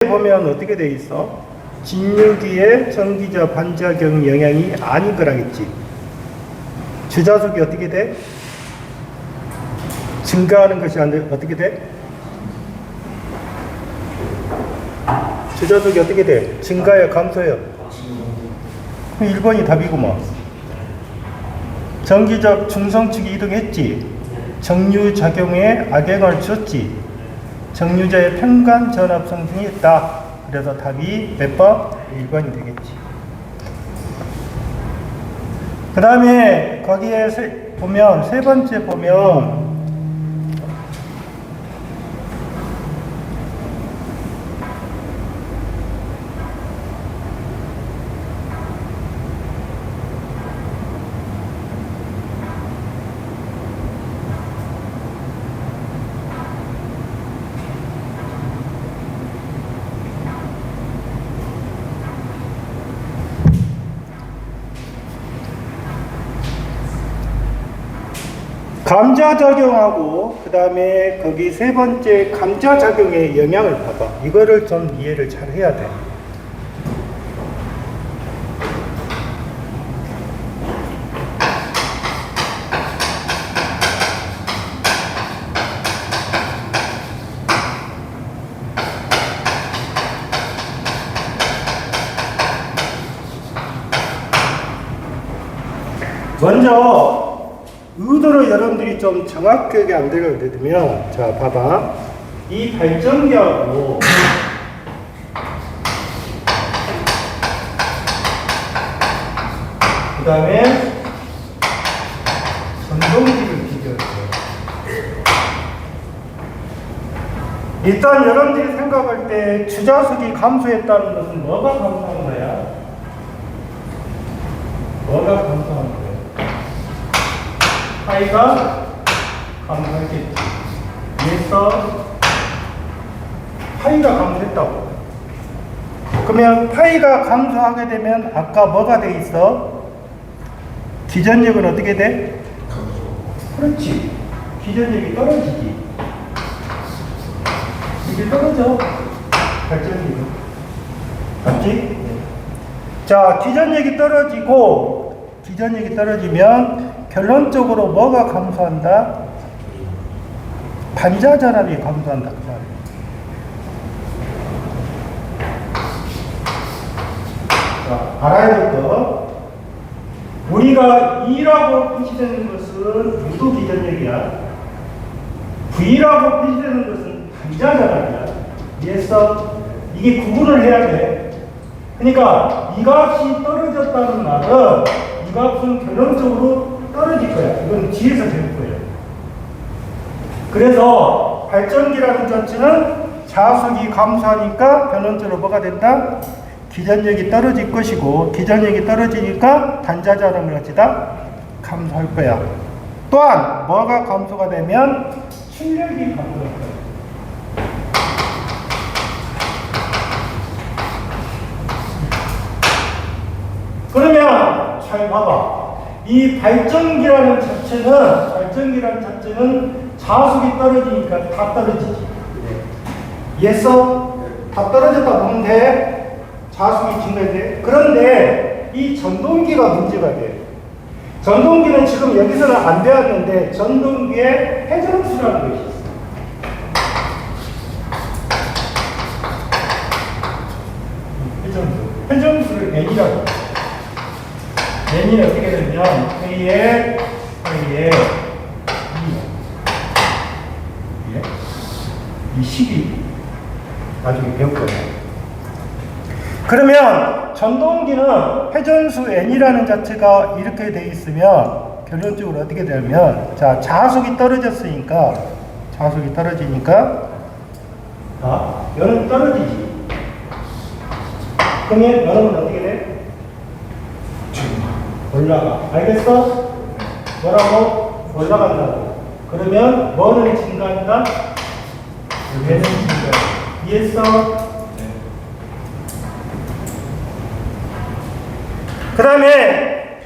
보면 어떻게 돼 있어? 진유기의 전기자 반작용 영향이 아닌 거라겠지. 주자속이 어떻게 돼? 증가하는 것이 어떻게 돼? 주자속이 어떻게 돼? 증가해요, 감소해요? 1번이 답이구만. 전기적 중성축이 이동했지. 정류작용에 악영향을 줬지. 정류자의 평간 전압 성중이 있다. 그래서 답이 몇 번? 1번이 되겠지. 그 다음에 거기에 보면 세 번째 보면 감자작용하고 그 다음에 거기 세 번째 감자작용의 영향을 봐봐. 이거를 좀 이해를 잘 해야 돼. 먼저 의도를 여러분들이 좀 정확하게 안 들으면, 자, 봐봐. 이 발전기하고 그 다음에 전동기를 비교해요. 일단 여러분들이 생각할 때 주자속이 감소했다는 것은 뭐가 감소한 거야? 뭐가 감소한 거야? 파이가 감소했겠지. 그래서 파이가 감소했다고. 그러면 파이가 감소하게 되면 아까 뭐가 돼 있어? 기전력은 어떻게 돼? 그렇지. 기전력이 떨어지지. 이게 떨어져. 발전력이. 맞지? 자, 기전력이 떨어지면 결론적으로 뭐가 감소한다? 반자전압이 감소한다. 그 말이에요. 자, 알아야 될 거. 우리가 E라고 표시되는 것은 유도 기전력이야. V라고 표시되는 것은 반자전압이야. 이해했어? 이게 구분을 해야 돼. 그러니까 이 값이 떨어졌다는 말은 이 값은 결론적으로 떨어질 거야. 이건 뒤에서 될 거예요. 그래서 발전기라는 자체는 자속이 감소하니까 결론적으로 뭐가 된다? 기전력이 떨어질 것이고, 기전력이 떨어지니까 단자전압을 어찌다? 감소할 거야. 또한 뭐가 감소가 되면 출력이 감소할 거야. 그러면 잘 봐봐. 이 발전기라는 자체는 자속이 떨어지니까 다 떨어지지. 이해했어? 다 떨어졌다 보면 돼. 자속이 증가해야 돼. 그런데 이 전동기가 문제가 돼. 전동기는 지금 여기서는 안 배웠는데 전동기에 회전수라는 것이 있어. 회전수를 N이라고 해. N이 어떻게 되면 K에 이 식이 나중에 배울 거예요. 그러면 전동기는 회전수 N이라는 자체가 이렇게 돼 있으면 결론적으로 어떻게 되냐면, 자, 자속이 떨어지니까 여는 떨어지지. 그러면 여는 어떻게 돼? 올라가. 알겠어? 뭐라고? 올라간다고. 그러면 뭐는 증가한다? 얘는 증가. 이해했어? 그 다음에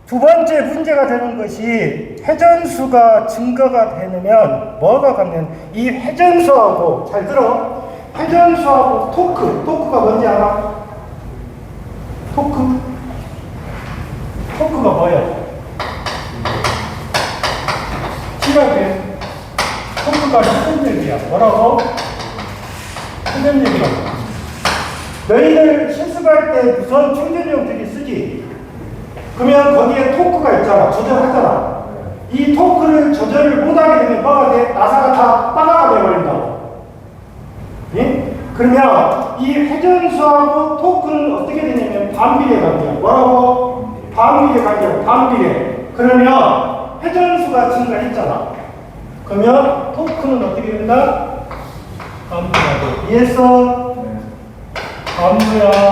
두 번째 문제가 되는 것이 회전수가 증가가 되면 뭐가 가면 이 회전수하고, 잘 들어, 회전수하고 토크가 뭔지 알아? 토크가 뭐야? 시각에 토크가 회전력이야. 뭐라고? 회전력이라고. 너희들 실습할 때 무선 충전용들이 쓰지? 그러면 거기에 토크가 있잖아. 조절하잖아. 이 토크를 조절을 못하게 되면 뭐가 돼? 나사가 다 빠가가 돼버린다고. 예? 그러면 이 회전수하고 토크는 어떻게 되냐면 반비례 관계야. 뭐라고? 반비례 관계야. 반비례. 그러면 회전수가 증가했잖아. 그러면 토크는 어떻게 된다? 반비례하고. 이해했어? 반비례야.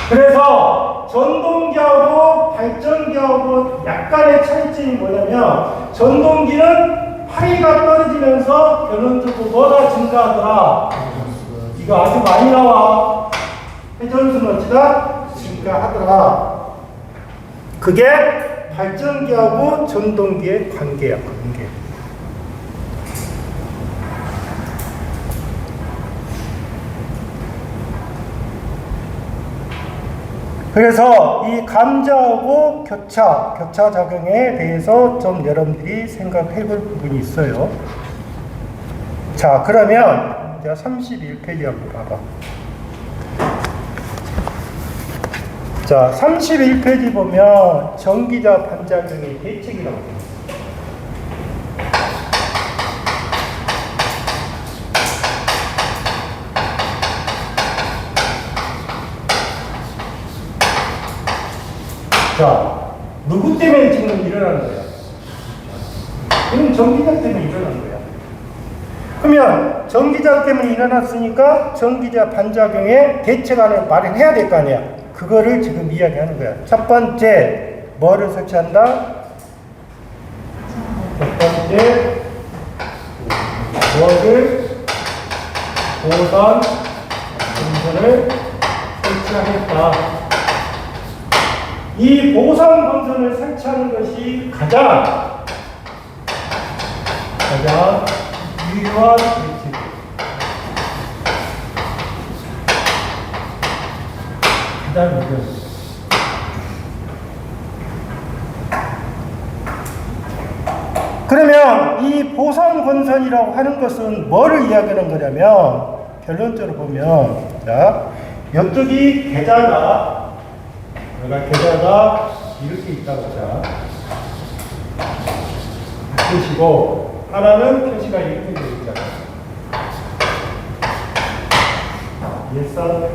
그래서 전동기하고 발전기하고 약간의 차이점이 뭐냐면 전동기는 파이가 떨어지면서 결론적으로 뭐가 증가하더라? 이거 아주 많이 나와. 회전수는 어찌다? 증가하더라. 그게 발전기하고 전동기의 관계야. 관계. 그래서 이 감자하고 교차 작용에 대해서 좀 여러분들이 생각해 볼 부분이 있어요. 자, 그러면 제가 31페이지 한번 봐봐. 자, 31페이지 보면 전기자 반작용의 대책이라고 돼요. 자, 누구 때문에 지금 일어나는 거야? 그럼 전기자 때문에 일어나는 거야. 그러면 전기자 때문에 일어났으니까 전기자 반작용에 대책안을 마련해야 될 거 아니야. 그거를 지금 이야기하는 거야. 첫 번째, 뭐를 설치한다? 첫 번째, 뭐를 보선 건선을 설치하겠다. 이 보선 건선을 설치하는 것이 가장 유효한 대책이에요. 가장 유효한. 그러면 이 보선 건선이라고 하는 것은 뭐를 이야기하는 거냐면 결론적으로 보면 자, 이쪽이 계좌가 이렇게 있다고 자 표시고 하나는 표시가 이렇게 되어 있잖아. 이해했어?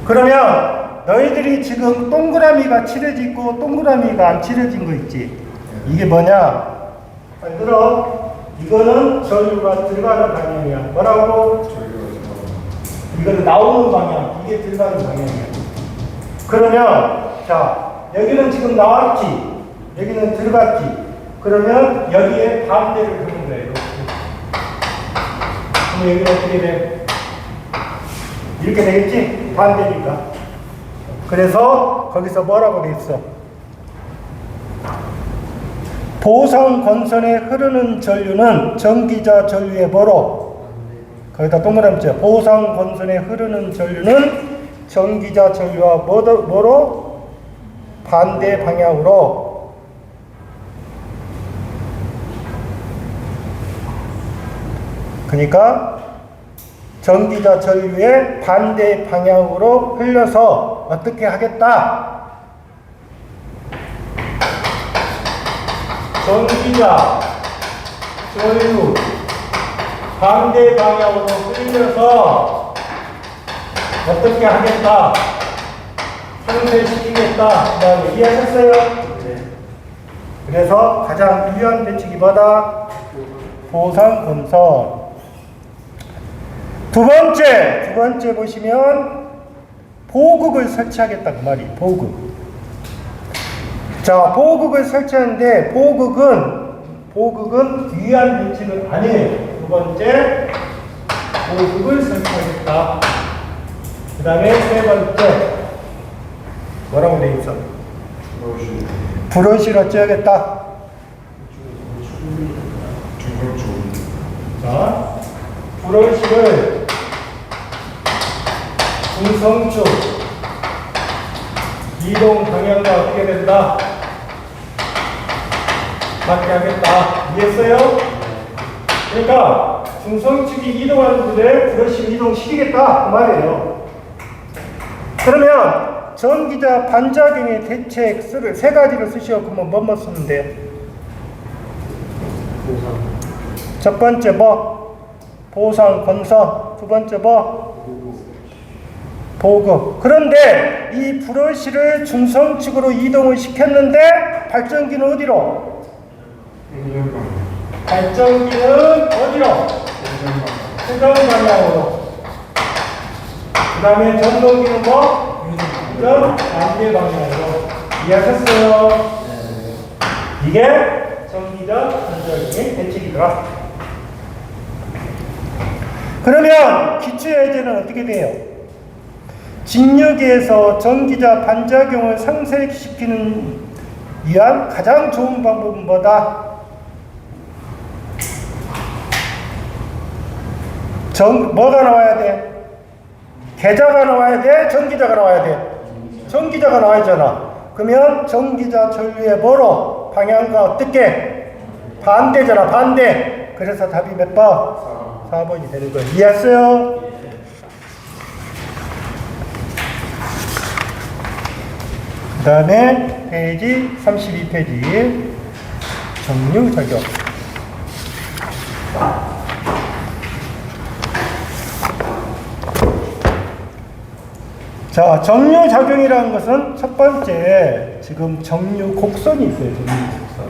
그러면 너희들이 지금 동그라미가 칠해지고 동그라미가 안 칠해진 거 있지? 이게 뭐냐? 잘 들어. 이거는 전류가 들어가는 방향이야. 뭐라고? 이거는 나오는 방향. 이게 들어가는 방향이야. 그러면 자, 여기는 지금 나왔지, 여기는 들어갔지. 그러면 여기에 반대를 하는 거예요. 그럼 여기는 어떻게 돼? 이렇게 되겠지? 반대니까. 그래서 거기서 뭐라고 돼 있어? 보선 건선에 흐르는 전류는 전기자 전류의 뭐로? 거기다 동그라미 쳐. 보선 건선에 흐르는 전류는 전기자 전류와 뭐로? 반대 방향으로. 그러니까 전기자 전류의 반대 방향으로 흘려서 어떻게 하겠다? 전기자 전류 반대 방향으로 흘려서 어떻게 하겠다? 상쇄시키겠다. 그 다음에 이해하셨어요? 네. 그래서 가장 유효한 대책이 뭐다? 보선 건선. 두 번째 보시면 보극을 설치하겠다 그 말이. 보극. 자, 보극을 설치하는데 보극은 유효한 대책은 아니에요. 두 번째, 보극을 설치하겠다. 그 다음에 세 번째, 뭐라고 돼 있어? 브러쉬로 찌야겠다. 자, 브러쉬를 중성축 이동 방향과 어떻게 된다? 맞게 하겠다. 이해했어요? 그러니까 중성축이 이동하는데 브러쉬를 이동시키겠다 그 말이에요. 그러면 전기자 반작용의 대책 세 가지를 쓰시오. 그러면 뭐뭐 쓰면 돼? 첫 번째 뭐? 보상, 건설. 두 번째 뭐? 보급. 그런데 이 브러쉬를 중성축으로 이동을 시켰는데 발전기는 어디로? 발전기는 어디로? 회전 방향으로. 그 다음에 전동기는 뭐? 회전 반대 방향으로. 이해하셨어요? 이게 전기자 반작용의 대책이더라. 그러면 기초예제는 어떻게 돼요? 직류기에서 전기자 반작용을 상쇄시키는 위한 가장 좋은 방법은 뭐다? 뭐가 나와야 돼? 계자가 나와야 돼? 전기자가 나와야 돼? 전기자가 나와야 되잖아. 그러면 전기자 전류의 뭐로? 방향과 어떻게? 반대잖아, 반대. 그래서 답이 몇 번? 4번이 되는 거예요. 이해했어요? 그 다음에 페이지 32페이지 정류작용. 자, 정류작용이라는 것은 첫 번째 지금 정류 곡선이 있어요. 정류 곡선.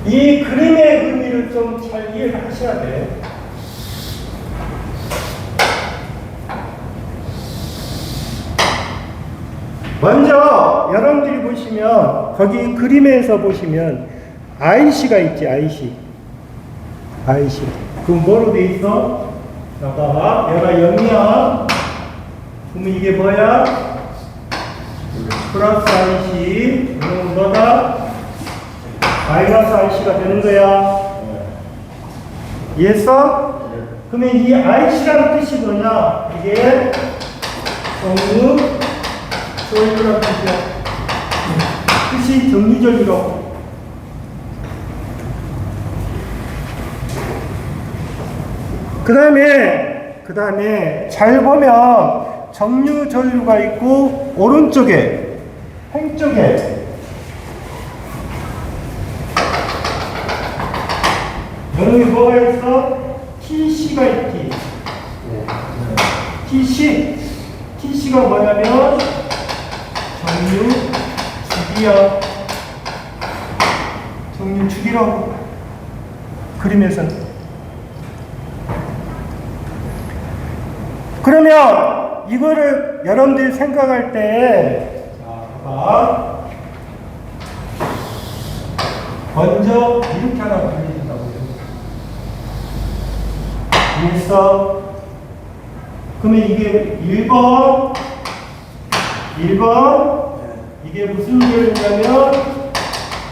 이 그림의 의미를 좀 잘 이해를 하셔야 돼. 먼저 여러분들이 보시면 거기 그림에서 보시면 IC가 있지. IC. 그럼 뭐로 돼 있어? 봐봐. 얘가 0이야. 그러면 이게 뭐야? 플러스 IC. 그러면 뭐다? 마이너스 IC가 되는 거야. 이해했어? 그러면 이 IC라는 뜻이 뭐냐? 이게 정류 전류라는 뜻이야. 뜻이 정류전류라고. 그 다음에 잘 보면 정류전류가 있고 오른쪽에 횡쪽에 여기 뭐가 있어? TC가 있지. TC가 뭐냐면 정류주기야. 정류주기라고 그림에서는. 그러면 이거를 여러분들이 생각할 때, 봐봐. 먼저 이렇게 하나 돌려준다고. 이해했어? 그러면 이게 1번 이게 무슨 결이냐면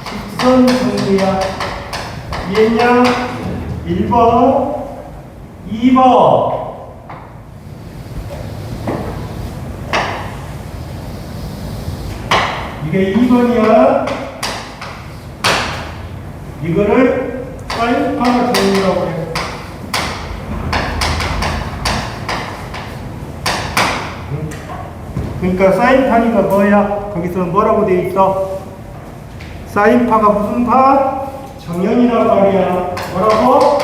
직선 정류야. 이해했냐? 1번 2번 이게 2번이야. 이거를 사인파가 정류라고 해. 그러니까 사인파니까 뭐야? 거기서 뭐라고 되어 있어? 사인파가 무슨 파? 정연이란 말이야. 뭐라고?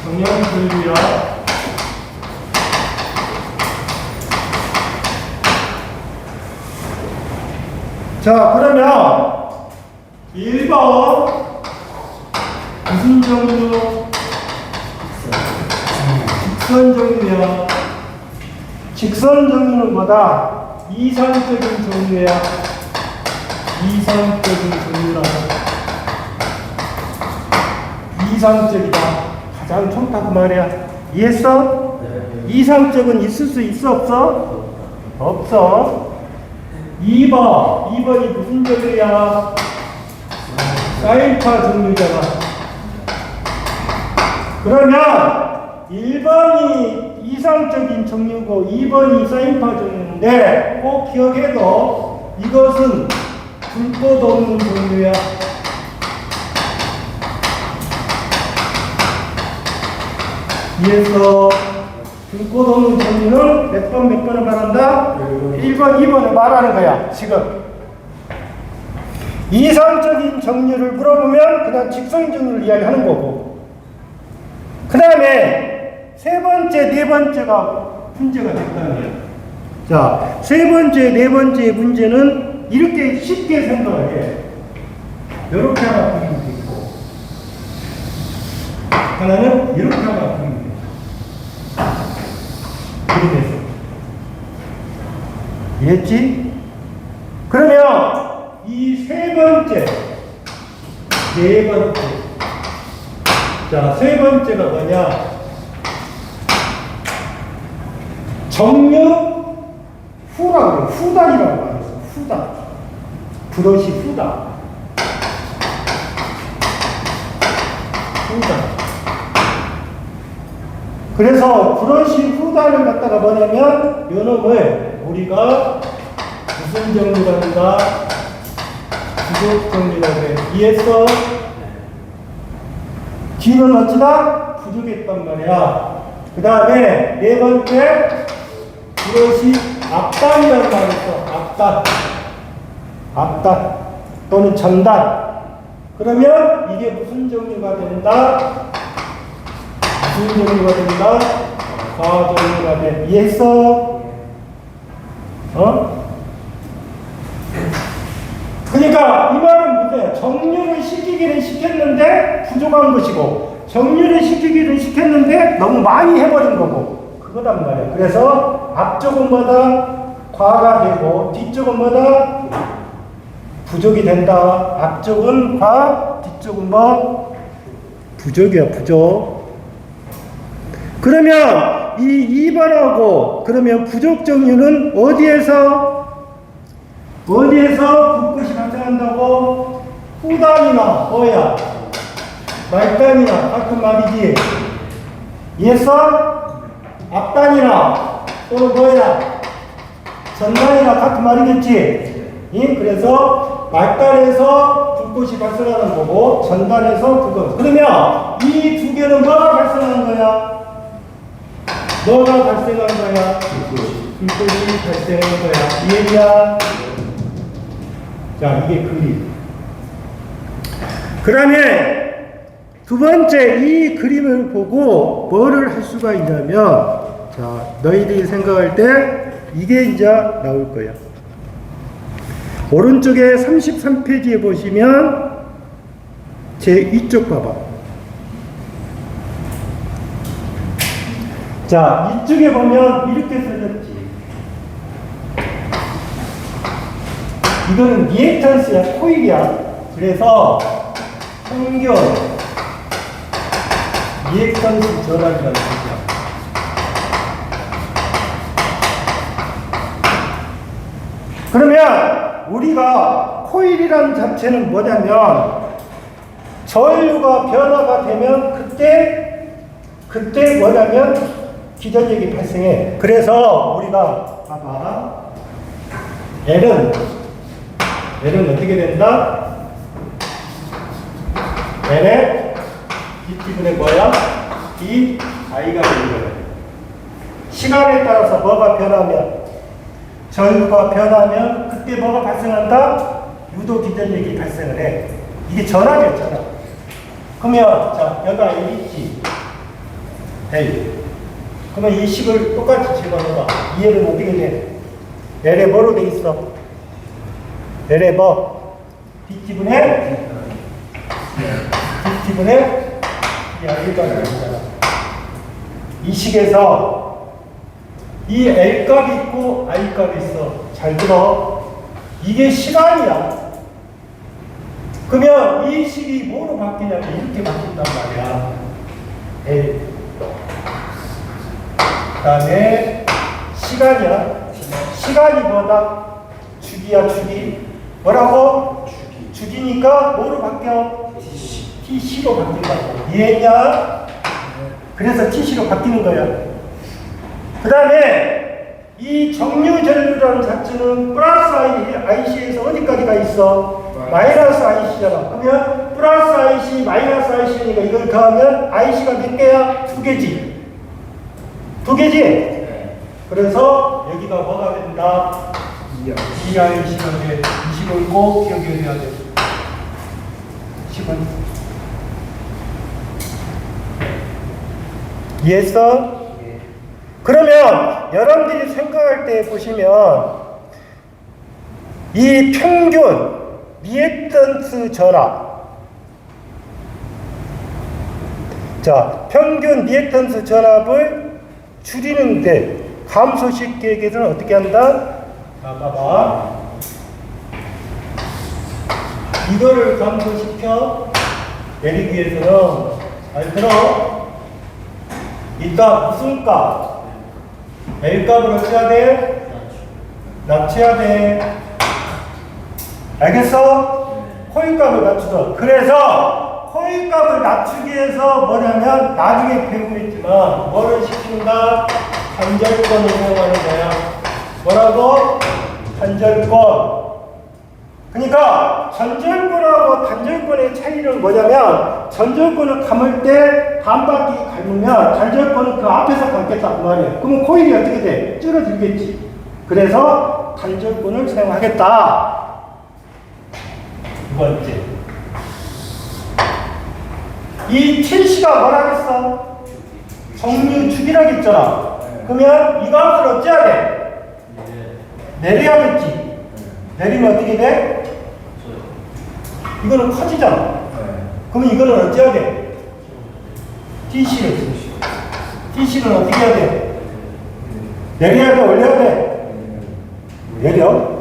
정연전류야. 자, 그러면 1번 무슨 정류? 직선 정류야. 직선 정류는 뭐다? 이상적인 정류야. 이상적인 정류라고. 이상적이다. 가장 좋다 그 말이야. 이해했어? 네. 이상적은 있을 수 있어 없어? 없어. 2번이 무슨 종류야? 사인파 종류잖아. 그러면 1번이 이상적인 종류고 2번이 사인파 종류인데 꼭 기억해도 이것은 불꽃 없는 종류야. 이해서 불꽃 없는 종류는 몇 번을 말한다? 1번, 2번을 말하는 거야, 지금. 이상적인 정류를 물어보면 그냥 직선 정류를 이야기하는 거고, 그 다음에 세 번째, 네 번째가 문제가 됐다는 거야. 자, 세 번째, 네 번째 문제는 이렇게 쉽게 생각을 해. 이렇게 하나 그리면 있고, 하나는 이렇게 하나 그리면 돼. 이렇게 해서. 이해했지? 그러면 이 세 번째, 네 번째. 자, 세 번째가 뭐냐? 정류 후라고, 후단이라고 말했어. 후단. 브러시 후단. 후단. 그래서 브러시 후단을 갖다가 뭐냐면, 요 놈을 우리가 무슨 정류라든가 부족 정류라고 해. 이해했어? 뒤는 어찌다? 부족했단 말이야. 그 다음에 네 번째, 브러시 앞단이라고 말했어. 앞단. 앞단. 또는 전단. 그러면 이게 무슨 종류가 된다? 무슨 종류가 된다? 과종류가 돼. 이해했어? 그러니까 이 말은 뭐예요? 정류를 시키기는 시켰는데 부족한 것이고, 정류를 시키기는 시켰는데 너무 많이 해버린 거고, 그거단 말이야. 그래서 앞쪽은 뭐다? 과가 되고 뒤쪽은 뭐다? 부족이 된다. 앞쪽은 과, 뒤쪽은 뭐? 부족이야, 부족. 그러면 이 2번하고 그러면 부족 정류는 어디에서 불꽃이 발생한다고? 후단이나 뭐야? 말단이나 같은 말이지. 이해했어? 앞단이나 또는 뭐야? 전단이나 같은 말이겠지. 그래서 말단에서 불꽃이 발생하는 거고 전단에서 불꽃. 그러면 이 두 개는 뭐가 발생하는 거야? 뭐가 발생한 거야? 불꽃이 발생한 거야. 이해냐? 자, 이게 그림. 그 다음에 두 번째 이 그림을 보고 뭐를 할 수가 있냐면, 자, 너희들이 생각할 때 이게 이제 나올 거야. 오른쪽에 33페이지에 보시면 제 이쪽 봐봐. 자, 이쪽에 보면 이렇게 써졌지. 이거는 리액턴스야, 코일이야. 그래서 평균 리액턴스 전압이라는 뜻이야. 그러면 우리가 코일이라는 자체는 뭐냐면, 전류가 변화가 되면 그때 뭐냐면 기전력이 발생해. 그래서 우리가 봐봐. L은 어떻게 된다? L의 D분의 뭐야? D I가 되는 거야. 시간에 따라서 뭐가 변하면, 전류가 변하면 그때 뭐가 발생한다? 유도 기전력이 발생을 해. 이게 전압이야, 전압. 그러면 자, 여기가 L 있지. L. 그러면 이 식을 똑같이 집어넣어봐. 이 L은 어떻게 돼? L에 뭐로 돼 있어? L에 뭐? D분의 R가 나오잖아. 이 식에서 이 L값이 있고 I값이 있어. 잘 들어. 이게 시간이야. 그러면 이 식이 뭐로 바뀌냐면 이렇게 바뀐단 말이야. L. 그 다음에 시간이야. 시간이 뭐다? 주기야, 주기. 뭐라고? 주기니까 뭐로 바뀌어? TC로 바뀐다고. 이해했냐? 그래서 TC로 바뀌는 거야. 그 다음에 이 정류전류라는 자체는 플러스 IC에서 어디까지가 있어? 마이너스 IC잖아. 그러면 플러스 IC, 마이너스 IC니까 이걸 더하면 IC가 몇 개야? 2개지. 2개지? 그래서 여기가 뭐가 된다? EIC가 돼. 20을 꼭 기억해야 돼. 10은. 이해했어? 그러면 여러분들이 생각할 때 보시면 이 평균 리액턴스 전압, 자, 평균 리액턴스 전압을 줄이는데 감소시키기 위해서는 어떻게 한다? 자, 봐봐. 이거를 감소시켜 내리기 위해서는 잘 들어. 이따 무슨 값? L값을 어찌해야 돼? 낮춰야 돼. 알겠어? 코일값을 낮추죠. 그래서 코일값을 낮추기 위해서 뭐냐면 나중에 배우겠지만 뭐를 시킨다? 단절권을 이용하는 거야. 뭐라고? 단절권. 그러니까 전절권하고 단절권의 차이는 뭐냐면 전절권을 감을 때 반바퀴 감으면 단절권은 그 앞에서 감겠다 그 말이에요. 그러면 코일이 어떻게 돼? 줄어들겠지. 그래서 단절권을 사용하겠다. 두 번째, 이 TC가 뭐라겠어? 정류주기라고 했잖아. 그러면 이 값을 어찌해야 돼? 내려야겠지. 내리면 어떻게 돼? 이거는 커지잖아. 그러면 이거는 어찌해야 돼? TC는 어떻게 해야 돼? 내려야 돼? 올려야 돼? 내려?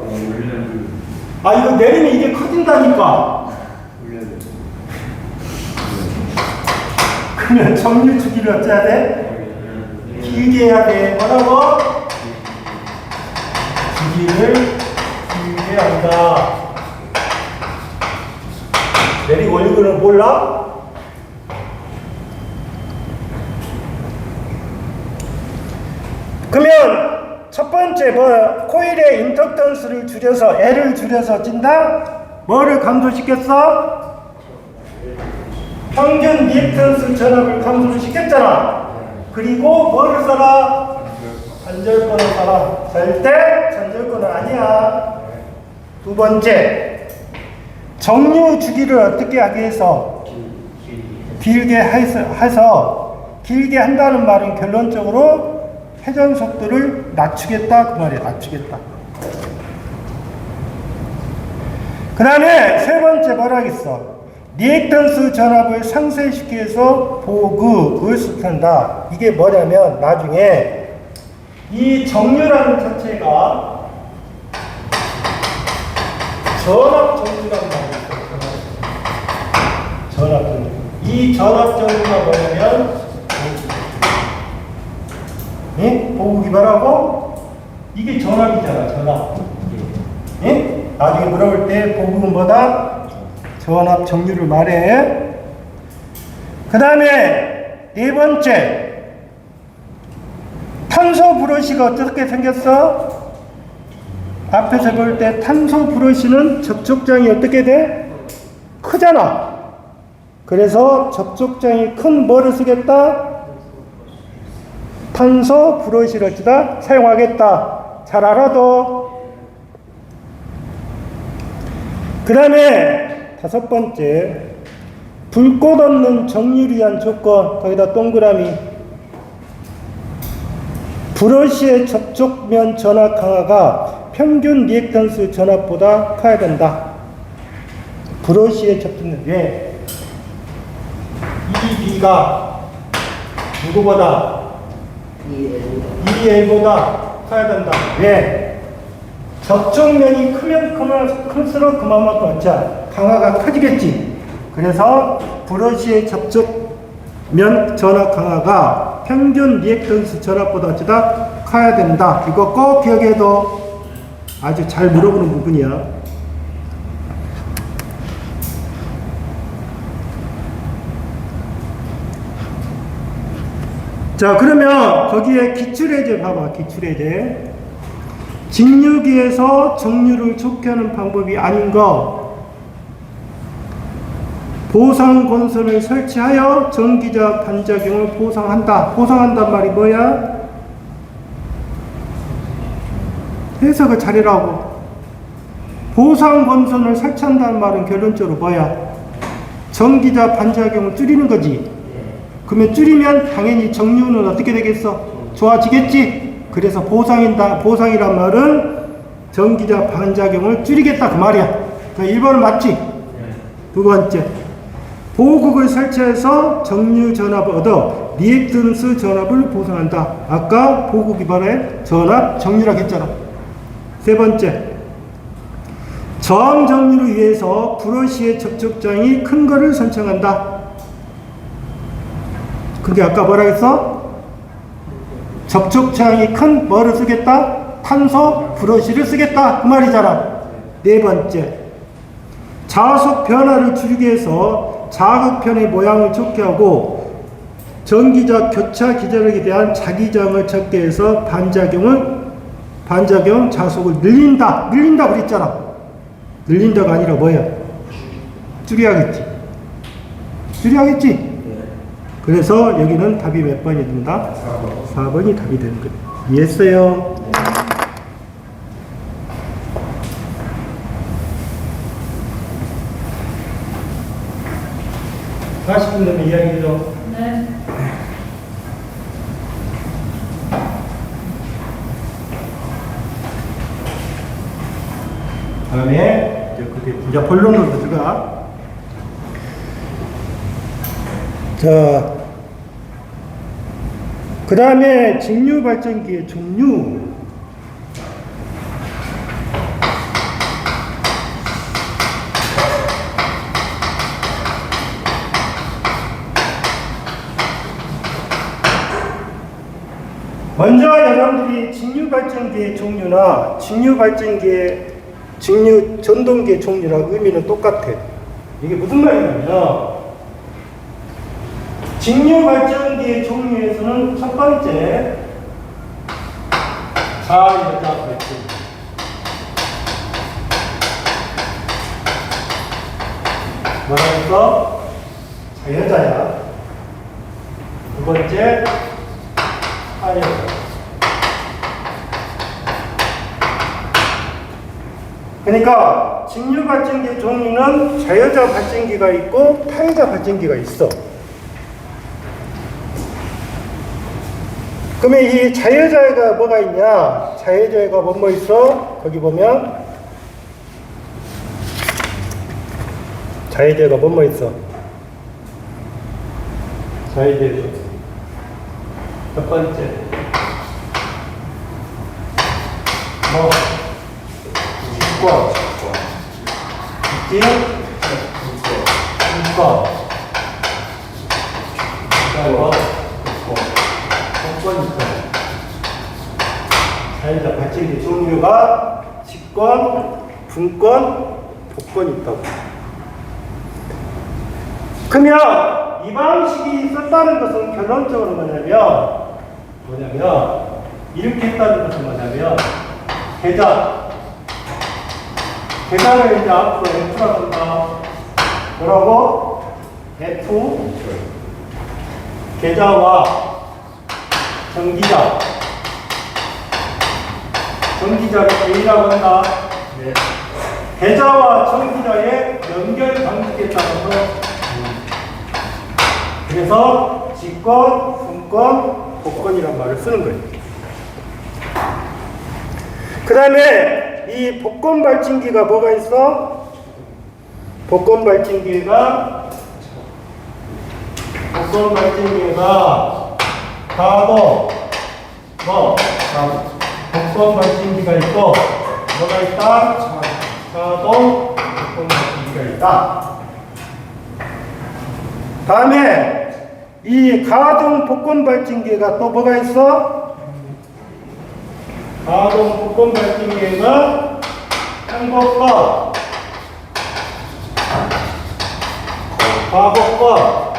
아, 이거 내리면 이게 커진다니까. 그러면 정류 주기를 어찌해야 돼? 길게 해야 돼. 뭐라고? 주기를 길게 한다. 내리고 올리고는 몰라? 그러면 첫 번째 코일의 인덕턴스를 줄여서 L을 줄여서 찐다? 뭐를 감소시켰어? 평균 리액턴스 전압을 감소를 시켰잖아. 그리고 뭐를 써라? 단절권을 써라. 절대 단절권은 아니야. 두 번째, 정류 주기를 어떻게 하기 위해서 길게 해서 길게 한다는 말은 결론적으로 회전 속도를 낮추겠다 그 말이야. 낮추겠다. 그 다음에 세 번째 뭐라 하겠어? 리액턴스 전압을 상쇄시키기 위해서 보그을 쓰는다. 이게 뭐냐면 나중에 이 정류라는 자체가 전압 정류라는 말이 있어요. 전압 정류. 이 전압 정류가 뭐냐면 보급이 뭐라고? 이게 전압이잖아, 전압. 예? 나중에 물어볼 때 보급은 뭐다? 전압 정류를 말해. 그 다음에 네 번째, 탄소 브러쉬가 어떻게 생겼어? 앞에서 볼 때 탄소 브러쉬는 접촉장이 어떻게 돼? 크잖아. 그래서 접촉장이 큰 뭐를 쓰겠다? 탄소 브러쉬를 쓰다 사용하겠다. 잘 알아둬. 그 다음에 다섯 번째, 불꽃 없는 정류를 위한 조건. 거기다 동그라미. 브러쉬의 접촉면 전압 강화가 평균 리액턴스 전압보다 커야 된다. 브러쉬의 접촉면. 왜? EB가 누구보다? EL보다 커야 된다. 왜? 접촉면이 크면 클수록 그만큼 강화가 커지겠지. 그래서 브러쉬의 접촉면 전압 강화가 평균 리액턴스 전압보다 커야 된다. 이거 꼭 기억해둬. 아주 잘 물어보는 부분이야. 자, 그러면 거기에 기출해제 봐봐. 기출해제. 직류기에서 정류를 좋게 하는 방법이 아닌 거. 보상건선을 설치하여 전기자 반작용을 보상한다. 보상한단 말이 뭐야? 해석을 잘해라고. 보상건선을 설치한다는 말은 결론적으로 뭐야? 전기자 반작용을 줄이는 거지. 그러면 줄이면 당연히 정류는 어떻게 되겠어? 좋아지겠지? 그래서 보상이란 말은 전기자 반작용을 줄이겠다 그 말이야. 자, 1번은 맞지? 두 번째, 보호국을 설치해서 정류 전압을 얻어 리액턴스 전압을 보상한다. 아까 보호국이 뭐래? 전압, 정류라고 했잖아. 세 번째, 저항 정류를 위해서 브러쉬의 접촉장이 큰 거를 선정한다. 그게 아까 뭐라 했어? 접촉장이 큰 뭐를 쓰겠다? 탄소 브러쉬를 쓰겠다 그 말이잖아. 네 번째, 자속 변화를 줄이기 위해서 자극편의 모양을 좋게 하고 전기자 교차 기자력에 대한 자기장을 적게 해서 반작용 자속을 늘린다 그랬잖아. 늘린다가 아니라 뭐야? 줄여야겠지. 그래서 여기는 답이 몇 번이 된다? 4번이 답이 되는 거예요. 이해했어요? 40분 되면 이야기죠. 네. 다음에 이제 본론으로 들어가. 자, 그 다음에 직류 발전기의 종류. 먼저 여러분들이 직류 발전기의 종류나 직류 전동기의 종류랑 의미는 똑같아. 이게 무슨 말이냐면, 직류 발전기의 종류에서는 첫 번째, 자여자 발전기. 뭐라 했어? 자여자야. 두 번째, 타여자. 그러니까 직류 발전기의 종류는 자여자 발전기가 있고 타여자 발전기가 있어. 그러면 이 자여자가 뭐가 있냐? 자여자가 뭐 있어? 거기 보면 자여자가 뭐 있어? 자여자 첫 번째 직권 있지? 직권 복권 있어. 자연자 발전기 종류가 직권, 분권, 복권이 있다고. 그러면 이 방식이 썼다는 것은 결론적으로 뭐냐면 이렇게 했다는 것은 뭐냐면 계좌를 이제 앞으로 F라고 한다. 뭐라고? F 계좌와 전기자를 A라고 한다. 네. 계좌와 전기자의 연결 방식에 따라서 그래서 직권, 분권, 복권이란 말을 쓰는 거예요. 그 다음에 이 복권 발전기가 뭐가 있어? 복권 발전기가 가동, 복권 발전기가 있고 뭐가 있다? 가동, 복권 발전기가 있다. 다음에 이 가동 복권 발전기가 또 뭐가 있어? 가동 복권 발전기가 행복과 과거과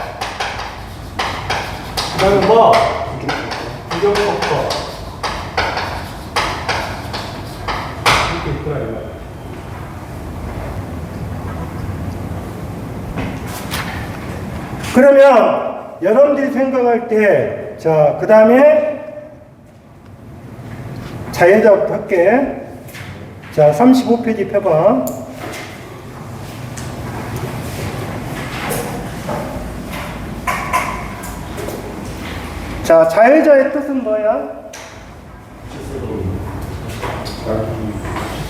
그 다음에 뭐? 부정법과 이렇게 있더라 이거. 그러면 여러분들이 생각할 때, 자, 그 다음에 자연자부터 할게. 자, 35페이지 펴봐. 자, 자유자의 뜻은 뭐야?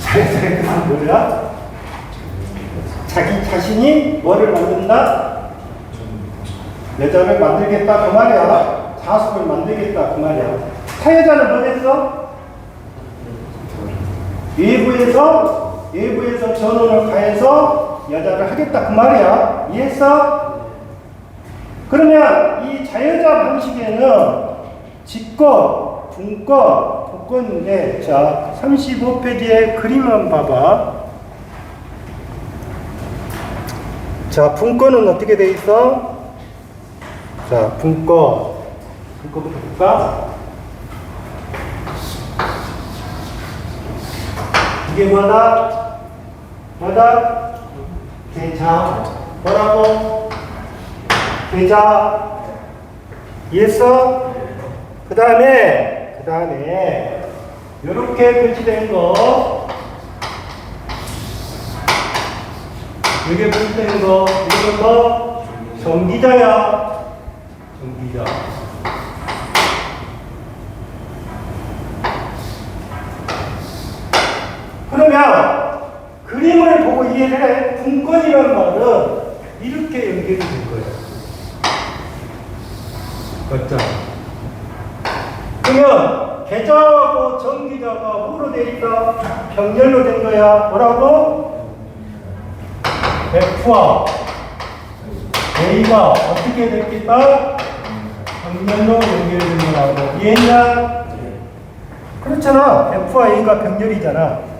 자유자의 뜻은 뭐야? 자기 자신이 뭐를 만든다? 여자를 만들겠다 그 말이야. 자숙을 만들겠다 그 말이야. 사회자는 뭐 했어? 외부에서 전원을 가해서 여자를 하겠다 그 말이야. 이해했어? 그러면 이 자여자 방식에는 직권, 분권, 복권인데, 자, 35페이지에 그림만 봐봐. 자, 분권은 어떻게 돼 있어? 자, 분권부터 볼까? 이게 뭐다? 계좌. 뭐라고? 계좌. 이해했어? 그 다음에 이렇게 표시된 거, 이게 표시된 거, 이건 뭐? 정기자야. 정기자. 그러면 그림을 보고 이해를 해. 분권이라는 말은 이렇게 연결이 될 거예요. 맞죠? 그러면 계좌하고 정기자가 뭐로 되어 있다? 병렬로 된 거야. 뭐라고? F와 A가 어떻게 됐겠다? 병렬로 연결된 거라고. 이해했냐? 그렇잖아. F와 A가 병렬이잖아.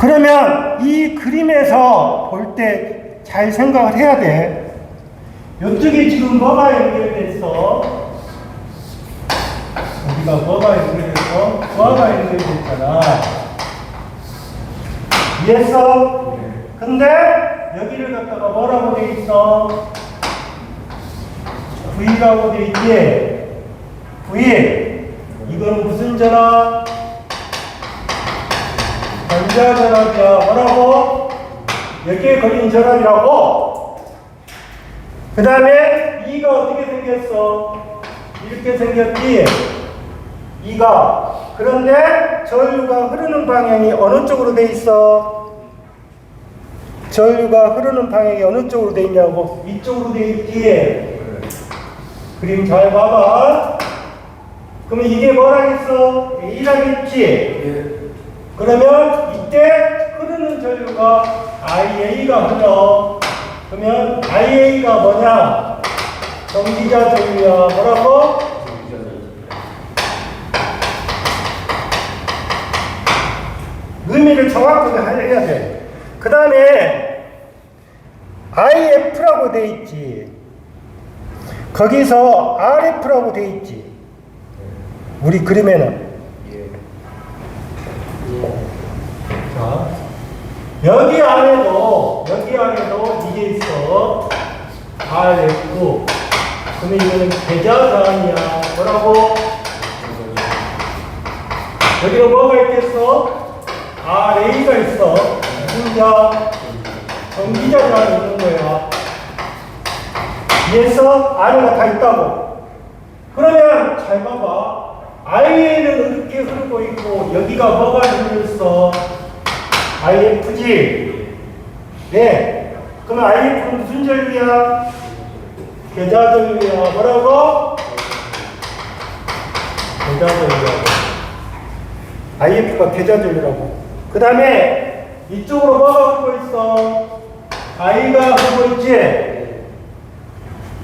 그러면 이 그림에서 볼 때 잘 생각을 해야 돼. 이쪽에 지금 뭐가 연결됐어? 우리가 뭐가 연결됐어? 뭐가 연결됐잖아. 이해했어? 근데 여기를 갖다가 뭐라고 돼 있어? V라고 돼 있지? V. 이건 무슨 전압? 전자전압이야. 뭐라고? 여기에 걸린 전압이라고. 그 다음에 E가 어떻게 생겼어? 이렇게 생겼지? E가. 그런데 전류가 흐르는 방향이 어느 쪽으로 돼 있어? 전류가 흐르는 방향이 어느 쪽으로 돼 있냐고? 이쪽으로 돼 있지? 그림 잘 봐봐. 그러면 이게 뭐라겠어? A라겠지? 그러면 이때 흐르는 전류가 IA가 흘러. 그러면 IA가 뭐냐? 정기자 전류야. 뭐라고? 의미를 정확하게 해야 돼. 그 다음에 IF라고 돼 있지. 거기서 RF라고 돼 있지. 우리 그림에는. 자, 여기 안에도 이게 있어. RF. 그러면 이거는 계좌사항이야. 뭐라고? 여기는 뭐가 있겠어? RA가 있어. 무슨 전기자가 있는 거야. 이해했어? R가 다 있다고. 그러면 잘 봐봐. IA는 이렇게 흐르고 있고 여기가 뭐가 흘렸어? IF지? 네. 그러면 IF는 무슨 전류야? 계좌 전류야. 뭐라고? 계좌 전류라고. IF가 계좌 전류라고. 그 다음에 이쪽으로 뭐가 흐르고 있어? I가 흐르고 있지?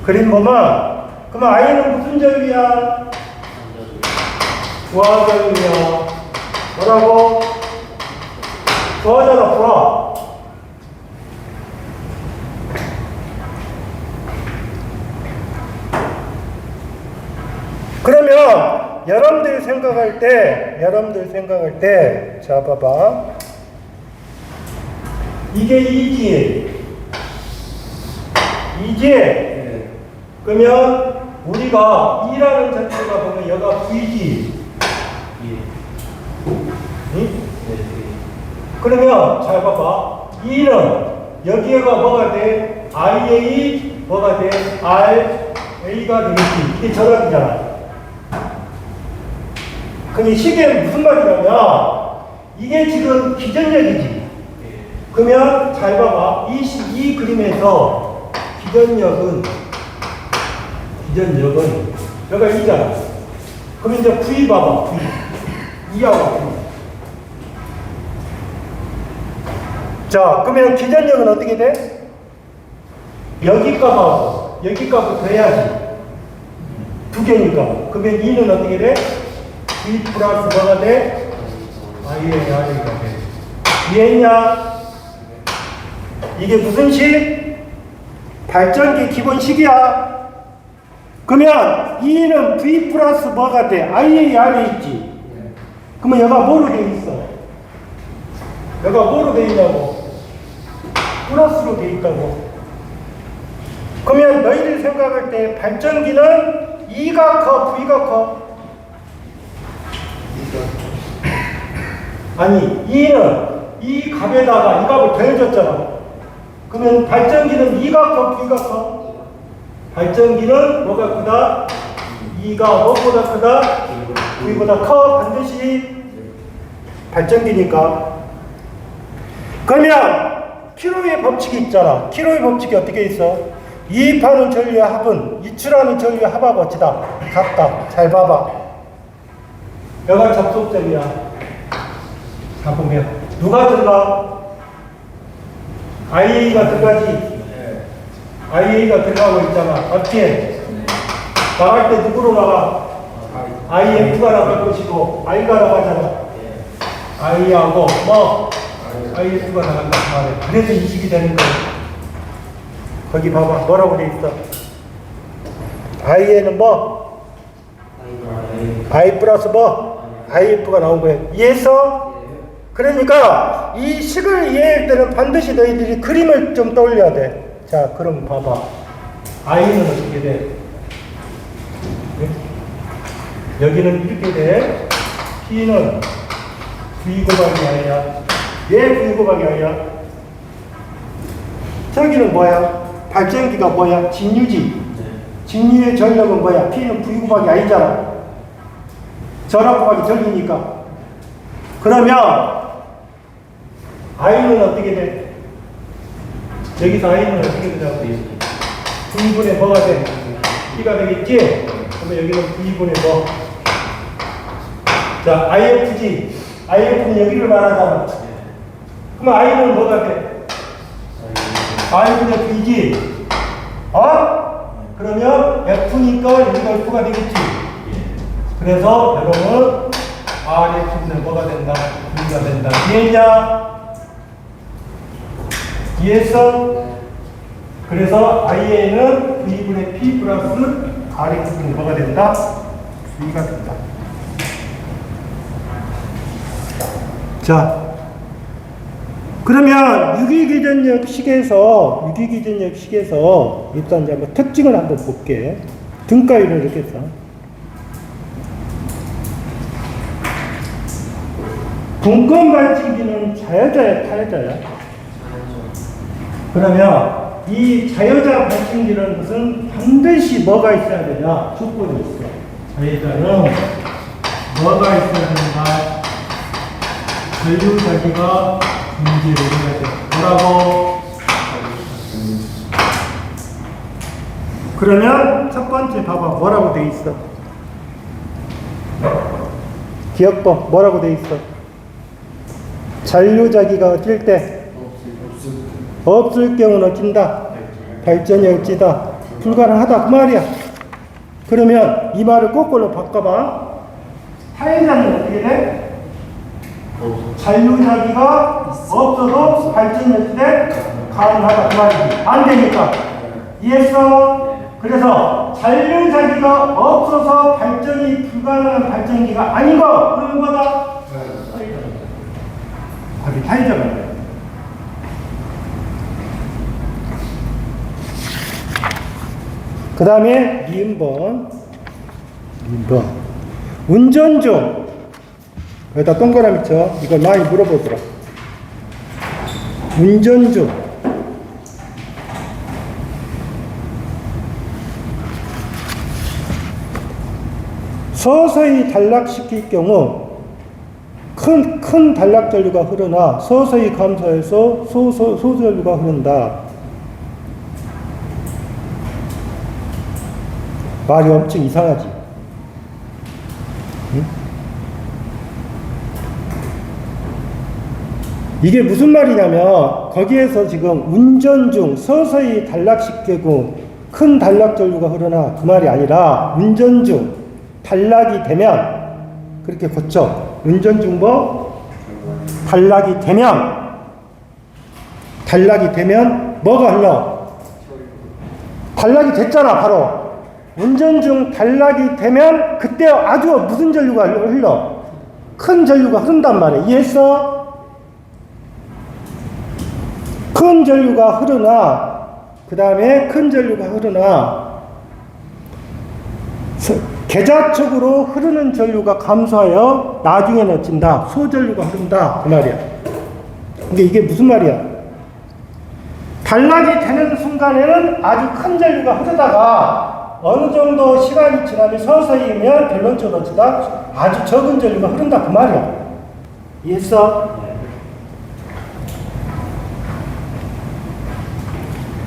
그림 보면 그러면 I는 무슨 전류야? 부하 전류야. 뭐라고? 더하잖아, 불화. 그러면 여러분들 생각할 때, 자, 봐봐. 이게 2지. 그러면 우리가 2라는 자체가 보면 여가 V지. 응? 그러면 잘 봐봐. 2는 여기가 뭐가 돼? IA 뭐가 돼? RA가 되겠지. 이게 전압이잖아. 그럼 이 시계는 무슨 말이냐면 이게 지금 기전력이지. 그러면 잘 봐봐. 이 그림에서 기전력은 여기가 2잖아. 그럼 이제 V 봐봐. V 2하고 V. 자, 그러면 기전력은 어떻게 돼? 여기 값하고 여기 값을 더해야지. 두 개니까. 그러면 2는 어떻게 돼? V 플러스 뭐가 돼? IAR가 돼. 이해했냐? 이게 무슨 식? 발전기 기본식이야. 그러면 2는 V 플러스 뭐가 돼? IAR에 있지. 그러면 여기가 뭐로 돼 있어? 여기가 뭐로 돼 있냐고? 플러스로 돼 있다고. 그러면 너희들 생각할 때 발전기는 2가 커, V가 커? 아니, 2는 이 값에다가 이 값을 더해줬잖아. 그러면 발전기는 2가 커, V가 커? 발전기는 뭐가 크다? 2가 뭐보다 크다? V보다 커. 반드시 발전기니까. 그러면 킬로의 법칙이 있잖아. 킬로의 법칙이 어떻게 있어? 이입하는 전류의 합은 이출하는 전류의 합하고 어찌다? 같다. 잘 봐봐. 여기가 접속점이야. 자, 보면 누가 들어가? IA가 들어가지. IA가 들어가고 있잖아. 맞지? 나갈 때 누구로 나가? IF가 나갈 것이고 I가 나가잖아. I하고 뭐? IF가 나간다 말해. 그래서 인식이 되는 거야. 거기 봐봐. 뭐라고 돼 있어? IA는 뭐? I 플러스 뭐? IF가 나온 거야. 이해했어? 그러니까 이 식을 이해할 때는 반드시 너희들이 그림을 좀 떠올려야 돼. 자, 그럼 봐봐. I는 어떻게 돼? 네? 여기는 이렇게 돼. P는 V 곱하기 I야. 왜 V 곱하기 I야? 저기는 뭐야? 발전기가 뭐야? 진유지. 진유의 전력은 뭐야? P는 V 곱하기 I잖아. 전압 곱하기 전기니까. 그러면 I는 어떻게 돼? 여기서 I는 어떻게 되냐고. V분의 뭐가 돼? P가 되겠지? 그러면 여기는 V분의 뭐? 자, IFG. IF는 여기를 말하잖아. 그러면 I는 뭐가 돼? I분의 V지. 어? 그러면 F니까 여기가 F가 되겠지. 그래서 여러분 RF는 뭐가 된다? V가 된다. 이해했냐? 이해했어? 그래서 IA는 V분의 P 플러스 RX는 뭐가 된다? V가 된다. 자, 그러면 유기기전력 식에서 일단 이제 한번 특징을 한번 볼게. 등가위를 이렇게 해서. 분권 발진기는 자여자야, 타여자야? 그러면 이 자여자 발진기라는 것은 반드시 뭐가 있어야 되냐? 조건이 있어. 자여자는 뭐가 있어야 된다? 전류자기가 분지를 해야 돼. 뭐라고? 그러면 첫 번째 봐봐. 뭐라고 돼 있어? 기억법 뭐라고 돼 있어? 잔류자기가 어쩔 때? 없을 경우는 어찐다? 발전이 어찌다? 불가능하다. 그 말이야. 그러면 이 말을 거꾸로 바꿔봐. 타해자는 어떻게 돼? 잔류자기가 없어도 발전이 어찌돼 가능하다 그 말이지. 안 되니까. 이해했어? 그래서 잔류자기가 없어서 발전이 불가능한 발전기가 아닌 거. 그런 거다. 답이 타이저가 돼. 그 다음에 미음번. 운전 중. 여기다 동그라미 쳐. 이거 많이 물어보더라. 운전 중. 서서히 단락시킬 경우 큰 단락 전류가 흐르나 서서히 감소해서 소전류가 흐른다. 말이 엄청 이상하지. 응? 이게 무슨 말이냐면 거기에서 지금 운전 중 서서히 단락시키고 큰 단락 전류가 흐르나 그 말이 아니라 운전 중 단락이 되면 그렇게 고쳐. 운전 중 뭐? 단락이 되면 뭐가 흘러? 단락이 됐잖아 바로. 운전 중 단락이 되면 그때 아주 무슨 전류가 흘러? 큰 전류가 흐른단 말이야. 이해했어? 큰 전류가 흐르나 그 다음에 큰 전류가 흐르나 계좌적으로 흐르는 전류가 감소하여 나중에는 어찐다. 소전류가 흐른다. 그 말이야. 근데 이게 무슨 말이야? 단락이 되는 순간에는 아주 큰 전류가 흐르다가 어느 정도 시간이 지나면 서서히면 결론적으로 어찌다 아주 적은 전류가 흐른다. 그 말이야. 이해했어?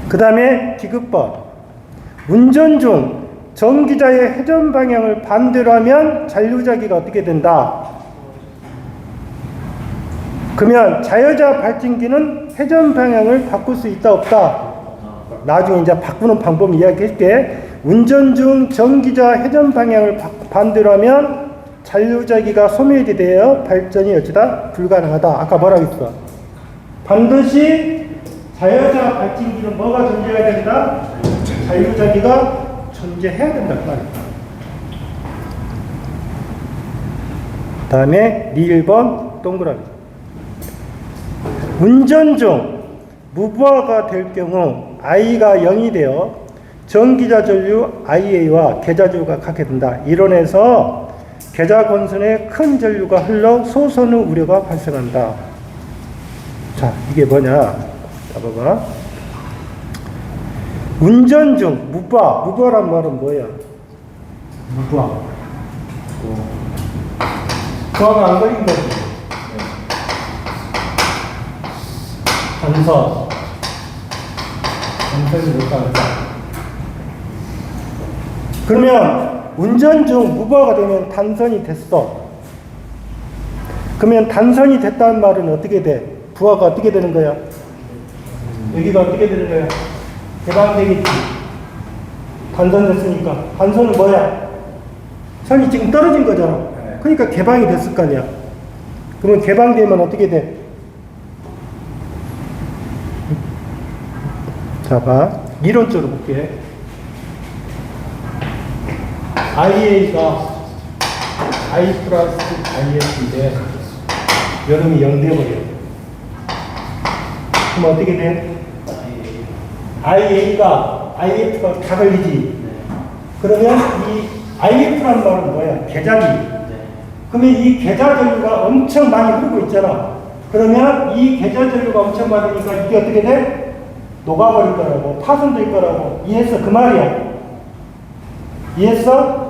그 다음에 디귿번. 운전 중 전기자의 회전 방향을 반대로 하면 잔류자기가 어떻게 된다? 그러면 자여자 발진기는 회전 방향을 바꿀 수 있다 없다? 나중에 이제 바꾸는 방법 이야기할게. 운전 중 전기자 회전 방향을 반대로 하면 잔류자기가 소멸이 되어 발전이 어찌다 불가능하다. 아까 뭐라고 했어? 반드시 자여자 발진기는 뭐가 존재해야 된다? 잔류자기가 존재해야 된다. 그 말이야. 다음에 리 1번 동그라미. 운전 중 무부하가 될 경우 I가 0이 되어 전기자 전류 IA와 계좌전류가 같게 된다. 이론에서 계좌건선에 큰 전류가 흘러 소선의 우려가 발생한다. 자, 이게 뭐냐? 자, 봐봐. 운전 중 무부하란 말은 뭐야? 무부하. 부하가 안 걸린 거지. 단선이 못 가겠다. 그러면 운전 중 무부하가 되면 단선이 됐어. 그러면 단선이 됐다는 말은 어떻게 돼? 부하가 어떻게 되는 거야? 여기가 어떻게 되는 거야? 개방되겠지. 단선 됐으니까. 단선은 뭐야? 선이 지금 떨어진 거잖아. 그러니까 개방이 됐을 거 아니야. 그러면 개방되면 어떻게 돼? 자, 봐. 이론적으로 볼게. IA가 I 플러스 IF인데 여름이 0 돼버려. 그럼 어떻게 돼? IA가 IF가 다 걸리지. 그러면 이 IF란 말은 뭐야? 계좌기. 그러면 이 계좌 전류가 엄청 많이 흐르고 있잖아. 그러면 이 계좌 전류가 엄청 많으니까 이게 어떻게 돼? 녹아버릴 거라고. 파손될 거라고. 이해했어? 그 말이야. 이해했어?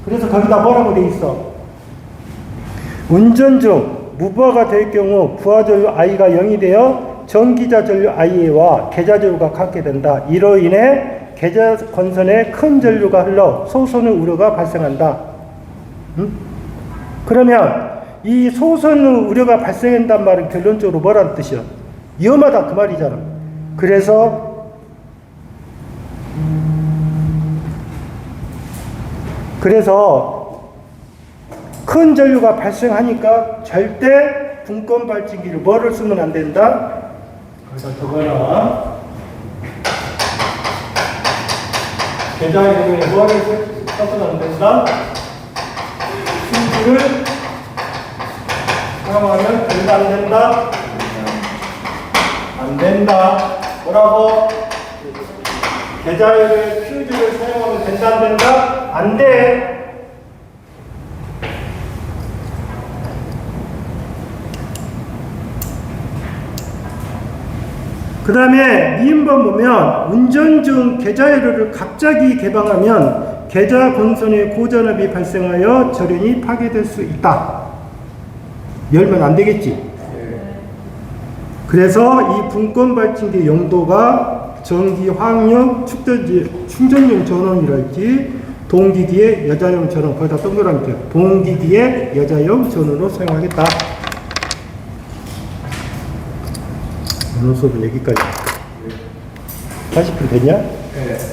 그래서 거기다 뭐라고 돼 있어? 운전 중 무부하가 될 경우 부하 전류 I가 0이 되어 전기자 전류 IA와 계좌 전류가 같게 된다. 이로 인해 계좌 건선에 큰 전류가 흘러 소선의 우려가 발생한다. 응? 그러면 이 소선의 우려가 발생한다는 말은 결론적으로 뭐라는 뜻이야? 위험하다 그 말이잖아. 그래서 큰 전류가 발생하니까 절대 분권 발진기를 뭐를 쓰면 안 된다? 거기다 적어놔. 계좌이름에 뭐를 써서는 안 된다? 퓨즈를 사용하면 된다, 안 된다? 안 된다. 뭐라고? 계좌이름에 퓨즈를 사용하면 된다, 안 된다? 안 돼. 그 다음에 미음번 보면 운전 중 계좌이름을 갑자기 개방하면 계좌 본선의 고전압이 발생하여 절연이 파괴될 수 있다. 열면 안 되겠지. 그래서 이 분권 발진기 용도가 전기 화학용 충전용 전원이랄지 동기기의 여자용 전원, 거기다 동그라미 쳐. 동기기의 여자용 전원으로 사용하겠다. 오늘 수업은 여기까지. 80분 됐냐? 네.